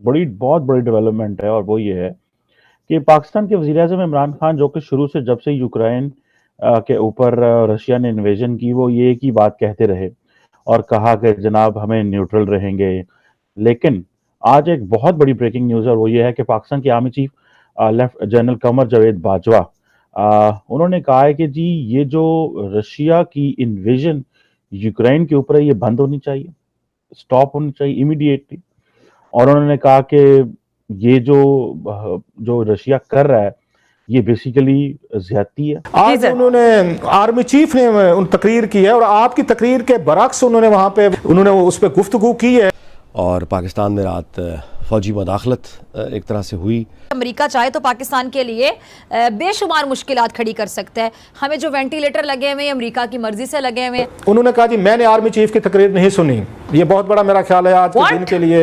बड़ी बहुत बड़ी डेवलपमेंट है और वो ये है कि पाकिस्तान के वज़ीर-ए-आज़म इमरान खान जो कि शुरू से जब से यूक्रेन के ऊपर रशिया ने इन्वेजन की वो ये एक ही बात कहते रहे और कहा कि जनाब हमें न्यूट्रल रहेंगे। लेकिन आज एक बहुत बड़ी ब्रेकिंग न्यूज़ है और वो ये है कि पाकिस्तान के army chief left general Qamar Javed Bajwa उन्होंने कहा है कि जी ये जो रशिया की इन्वेजन यूक्रेन के ऊपर है ये बंद होनी चाहिए, स्टॉप होनी चाहिए इमीडिएटली। और उन्होंने कहा कि ये जो रशिया कर रहा है ये बेसिकली ज्यादती है। आज उन्होंने आर्मी चीफ ने उन तकरीर की है और आपकी तकरीर के बरक्स उन्होंने वहां पे उस पर गुफ्तगू की है। और पाकिस्तान में रात फौजी मदाखलत एक तरह से हुई। अमेरिका चाहे तो पाकिस्तान के लिए बेशुमार मुश्किलात खड़ी कर सकता है। हमें जो वेंटिलेटर लगे हुए हैं अमेरिका की मर्जी से लगे हुए हैं। उन्होंने कहा जी मैंने आर्मी चीफ की तकरीर नहीं सुनी। ये बहुत बड़ा मेरा ख्याल है आज के दिन के लिए।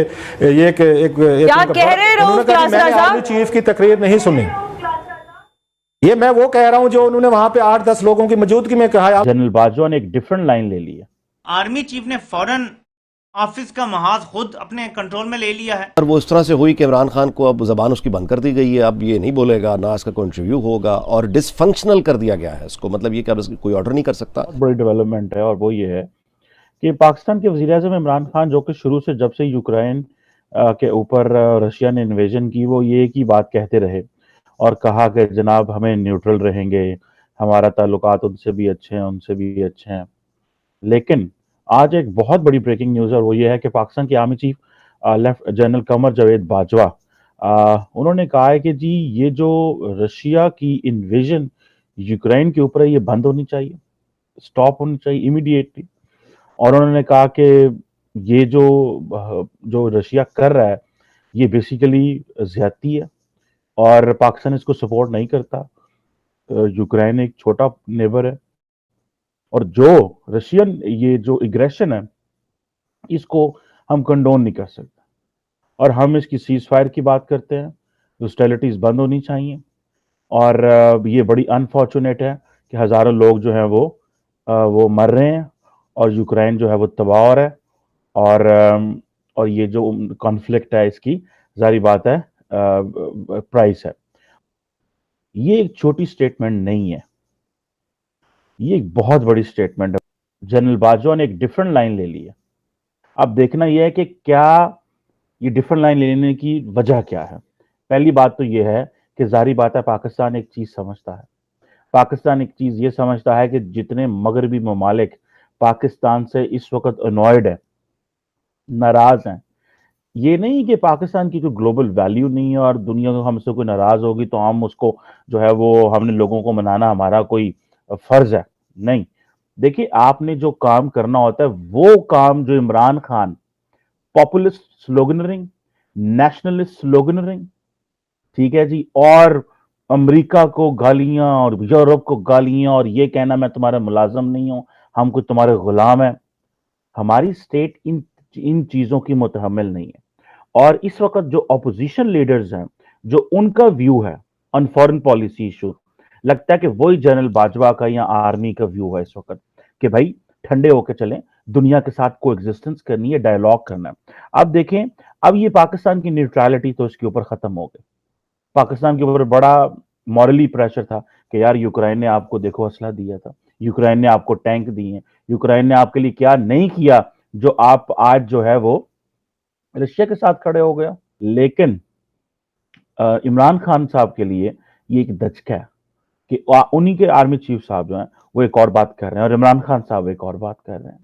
ये क्या कह रहे हो? उन्होंने कहा मैंने आर्मी चीफ की तकरीर नहीं सुनी। ये मैं वो कह रहा हूं जो उन्होंने वहां पे 8-10 लोगों की मौजूदगी में कहा। जनरल बाजवा ने एक डिफरेंट लाइन ले ली है। आर्मी चीफ ने फौरन ऑफिस का महाज खुद अपने कंट्रोल में ले लिया है और वो इस तरह से हुई कि इमरान खान को अब ज़बान उसकी बंद कर दी गई है। अब ये नहीं बोलेगा, ना इसका कोई इंटरव्यू होगा और डिसफंक्शनल कर दिया गया है इसको। मतलब ये कि अब कोई ऑर्डर नहीं कर सकता। बहुत बड़ी डेवलपमेंट है और वो ये है कि पाकिस्तान के वज़ीर-ए-आज़म इमरान खान जो कि शुरू से जब से यूक्रेन के ऊपर रशिया ने इन्वेजन की वो ये एक ही बात कहते रहे और कहा कि जनाब हमें न्यूट्रल रहेंगे, हमारा ताल्लुकात उनसे भी अच्छे हैं, उनसे भी अच्छे हैं। लेकिन आज एक बहुत बड़ी ब्रेकिंग न्यूज़ है और वो ये है कि पाकिस्तान के army chief left general Qamar Javed Bajwa उन्होंने कहा है कि जी ये जो रशिया की इन्वेजन यूक्रेन के ऊपर है ये बंद होनी चाहिए, स्टॉप होनी चाहिए इमीडिएटली। और उन्होंने कहा कि ये जो रशिया कर रहा है ये बेसिकली ज्यादती है और पाकिस्तान इसको सपोर्ट नहीं करता। यूक्रेन एक छोटा नेबर है और जो रशियन ये जो एग्रेशन है इसको हम कंडोन नहीं कर सकते और हम इसकी सीज फायर की बात करते हैं। हॉस्टिलिटीज बंद होनी चाहिए और ये बड़ी अनफॉर्चुनेट है कि हजारों लोग जो हैं वो मर रहे हैं और यूक्रेन जो है वो तबाह हो रहा है और ये जो कॉन्फ्लिक्ट है इसकी जारी बात है प्राइस है। ये एक छोटी स्टेटमेंट नहीं है, ये एक बहुत बड़ी स्टेटमेंट है। जनरल बाजवा ने एक डिफरेंट लाइन ले ली है। अब देखना यह है कि क्या ये डिफरेंट लाइन लेने की वजह क्या है। पहली बात तो यह है कि जारी बात है पाकिस्तान एक चीज समझता है। पाकिस्तान एक चीज ये समझता है कि जितने मगरबी ममालिक पाकिस्तान से इस वक्त अनॉयड है, नाराज हैं, ये नहीं कि पाकिस्तान की कोई ग्लोबल वैल्यू नहीं है और दुनिया को हमसे कोई नाराज होगी तो हम उसको जो है वो हमने लोगों को मनाना हमारा कोई फर्ज है। नहीं, देखिए आपने जो काम करना होता है वो काम जो इमरान खान पॉपुलिस्ट स्लोगनरिंग, नेशनलिस्ट स्लोगनरिंग, ठीक है जी, और अमेरिका को गालियां और यूरोप को गालियां और ये कहना मैं तुम्हारा मुलाजम नहीं हूं, हम कोई तुम्हारे गुलाम है। हमारी स्टेट इन चीजों की मुतहम्मिल नहीं है और इस वक्त जो अपोजिशन लीडर्स हैं जो उनका व्यू है ऑन फॉरेन पॉलिसी इशू, लगता है कि वही जनरल बाजवा का या आर्मी का व्यू है इस वक्त कि भाई ठंडे होकर चलें, दुनिया के साथ को एग्जिस्टेंस करनी है, डायलॉग करना है। अब देखें, अब ये पाकिस्तान की न्यूट्रलिटी तो इसके ऊपर खत्म हो गई। पाकिस्तान के ऊपर बड़ा मॉरली प्रेशर था कि यार यूक्रेन ने आपको देखो असला दिया था, यूक्रेन ने आपको टैंक दिए हैं, यूक्रेन ने आपके लिए क्या नहीं किया जो आप आज जो है वो रशिया के साथ खड़े हो गया। लेकिन इमरान खान साहब के लिए ये एक दचका है कि उन्हीं के आर्मी चीफ साहब जो हैं वो एक और बात कर रहे हैं और इमरान खान साहब एक और बात कर रहे हैं।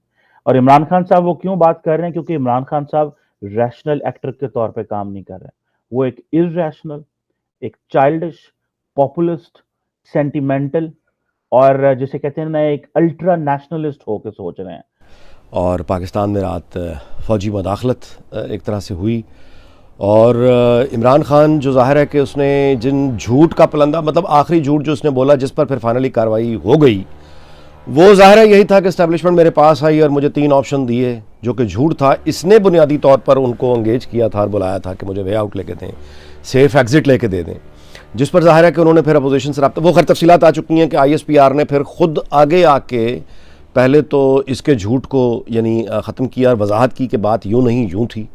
और इमरान खान साहब वो क्यों बात कर रहे हैं? क्योंकि इमरान खान साहब रैशनल एक्टर के तौर पे काम नहीं कर रहे हैं, वो एक इरैशनल, एक चाइल्डिश, पॉपुलिस्ट, सेंटिमेंटल और जिसे कहते हैं ना एक अल्ट्रा नेशनलिस्ट होकर सोच रहे हैं। और पाकिस्तान में रात फौजी मदाखलत एक तरह से हुई और इमरान खान जो ज़ाहिर है कि उसने जिन झूठ का पलंदा, मतलब आखिरी झूठ जो उसने बोला जिस पर फिर फाइनली कार्रवाई हो गई, वो ज़ाहिर है यही था कि इस्टेब्लिशमेंट मेरे पास आई और मुझे 3 ऑप्शन दिए जो कि झूठ था। इसने बुनियादी तौर पर उनको एंगेज किया था और बुलाया था कि मुझे वे आउट लेके दें, सेफ एग्जिट लेके दे दें, जिस पर ज़ाहिर है कि उन्होंने फिर अपोजिशन से रब्ता, वो खैर तफसीलात आ चुकी हैं कि ISPR ने फिर खुद आगे आके पहले तो इसके झूठ को यानी ख़त्म किया और वजाहत की कि बात यूँ नहीं यूँ थी।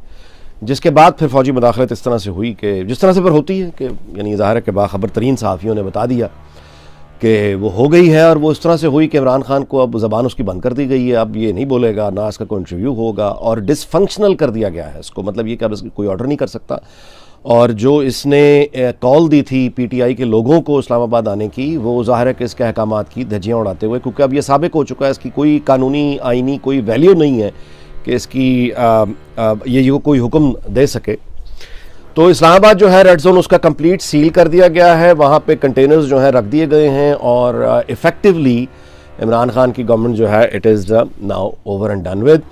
जिसके बाद फिर फौजी मुदाखलत इस तरह से हुई कि जिस तरह से फिर होती है कि यानी ज़ाहिर है कि बाखबर तरीन सहाफ़ियों ने बता दिया कि वो हो गई है, और वो इस तरह से हुई कि इमरान खान को अब ज़बान उसकी बंद कर दी गई है, अब ये नहीं बोलेगा, ना इसका कोई इंटरव्यू होगा, और डिसफंक्शनल कर दिया गया है इसको, मतलब ये कि अब इसकी कोई ऑर्डर नहीं कर सकता। और जो इसने कॉल दी थी पीटीआई के लोगों को इस्लामाबाद आने की, वो ज़ाहिर है कि इसके अहकामात की धज्जियाँ उड़ाते हुए, क्योंकि अब ये साबित हो चुका है इसकी कोई कानूनी आइनी कोई वैल्यू नहीं है कि इसकी ये कोई हुक्म दे सके। तो इस्लामाबाद जो है रेड जोन उसका कंप्लीट सील कर दिया गया है, वहाँ पे कंटेनर्स जो है रख दिए गए हैं, और इफ़ेक्टिवली इमरान खान की गवर्नमेंट जो है it is now over and done with.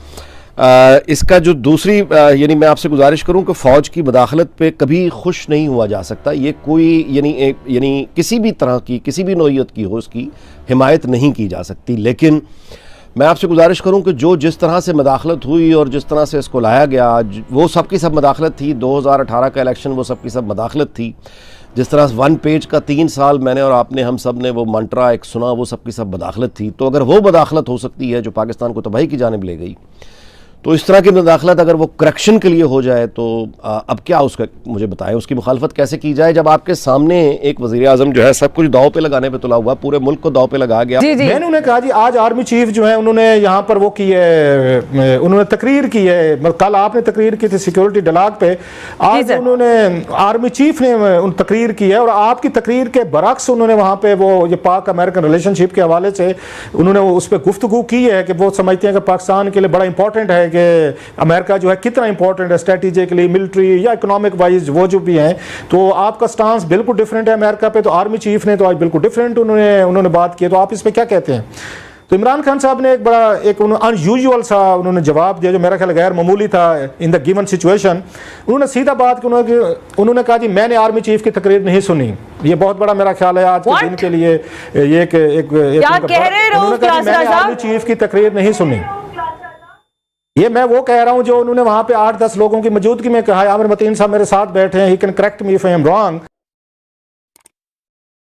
इसका जो दूसरी यानी मैं आपसे गुजारिश करूं कि फ़ौज की मुदाखलत पे कभी खुश नहीं हुआ जा सकता, ये कोई यानी किसी भी तरह की किसी भी नौइयत की हो उसकी हिमायत नहीं की जा सकती। लेकिन मैं आपसे गुजारिश करूं कि जो जिस तरह से मुदाखलत हुई और जिस तरह से इसको लाया गया, वो सब की सब मुदाखलत थी। 2018 का इलेक्शन वो सब की सब मुदाखलत थी। जिस तरह 1 पेज का 3 साल मैंने और आपने हम सब ने वो मंत्रा एक सुना, वो सब की सब मुदाखलत थी। तो अगर वो मुदाखलत हो सकती है जो पाकिस्तान को तबाही की जानिब ले गई, तो इस तरह की मुदाखलत अगर वो करेक्शन के लिए हो जाए तो अब क्या उसका मुझे बताएं, उसकी मुखालफत कैसे की जाए जब आपके सामने एक वज़ीर आज़म जो है सब कुछ दाव पे लगाने पे तुला हुआ, पूरे मुल्क को दाव पे लगा गया। मैंने उन्हें कहा जी आज आर्मी चीफ जो है उन्होंने यहाँ पर वो की है, उन्होंने तकरीर की है, कल आपने तकरीर की थी सिक्योरिटी डायलॉग पे, आज उन्होंने आर्मी चीफ ने उन तकरीर की है, और आपकी तकरीर के बरक्स उन्होंने वहाँ पे वो ये पाक अमेरिकन रिलेशनशिप के हवाले से उन्होंने उस पर गुफ्तगू की है कि वो समझते हैं कि पाकिस्तान के लिए बड़ा इंपॉर्टेंट है कि अमेरिका जो है कितना इंपॉर्टेंट है स्ट्रेटेजिकली, मिलिट्री या इकोनॉमिक वाइज वो जो भी हैं। तो आपका स्टांस बिल्कुल डिफरेंट है अमेरिका पे, तो आर्मी चीफ ने तो आज बिल्कुल डिफरेंट उन्होंने बात की, तो आप इस पे क्या कहते हैं? तो इमरान खान साहब ने एक बड़ा एक अनयूजुअल सा उन्होंने जवाब दिया जो मेरा ख्याल गैर मामूली था इन द गिवन सिचुएशन। उन्होंने सीधा बात उन्होंने कहा जी मैंने आर्मी चीफ की तकरीर नहीं सुनी। ये बहुत बड़ा मेरा ख्याल है आज के दिन के लिए, ये उन्होंने कहा मैंने आर्मी चीफ की तकरीर नहीं सुनी। ये मैं वो कह रहा हूं जो उन्होंने वहां पे 8-10 लोगों की मौजूदगी में कहा है। आमिर मतीन साहब मेरे साथ बैठे हैं, he can correct me if I am wrong.